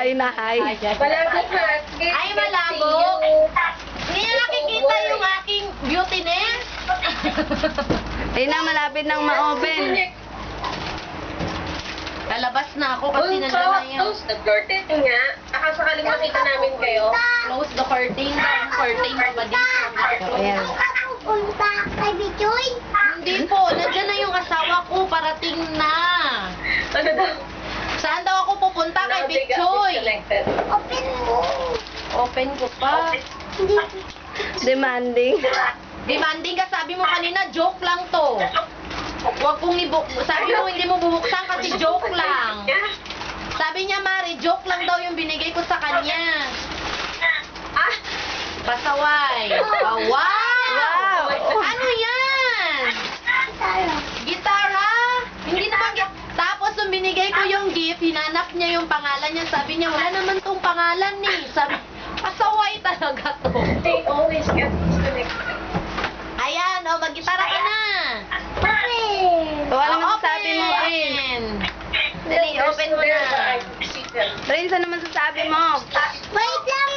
Hi na hi. Malabog na. Ay, malabog. Hindi niya nakikita yung aking beautiness. Ayun na, malapit nang ma-open. Lalabas na ako kasi nandiyan na yan. Close the curtain nga. Baka sakaling makita namin kayo. Close the curtain. Ang curtain na ba dito? Ayan. Pupunta kay Bichoy. Hindi po. Nandiyan na yung asawa ko. Parating na. Ano daw? Saan daw ako pupunta kay Big Choy? Open mo. Open ko pa. Hindi. Demanding. Demanding ka. Sabi mo kanina, joke lang to. Huwag kong sabi mo hindi mo bubuksan kasi joke lang. Sabi niya, Mari, joke lang daw yung binigay ko sa kanya. Ah! Pasaway. Oh, wow! Ano yan? Gitara? Hindi naman Tapos nung binigay ko yung gift, hinanap niya yung pangalan niya. Sabi niya, wala naman tong pangalan ni. Sabi, pasaway talaga to. They always get disconnected. Ayan, oh, mag-gitara ka na. So, ano Oh, masasabi mo, Prin? open. Dali, open mo na. Prin, ano masasabi mo? Wait lang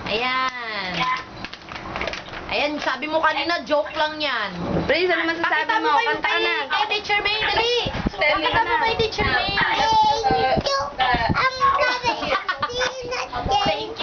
Ayan. Ayan, sabi mo kanina, joke lang yan. Prin, ano masasabi Pakita mo? mo kayo Kanta ka na. kay Teacher May, dali. Dali Pakita mo na. kay Teacher May. Ang sabi, Thank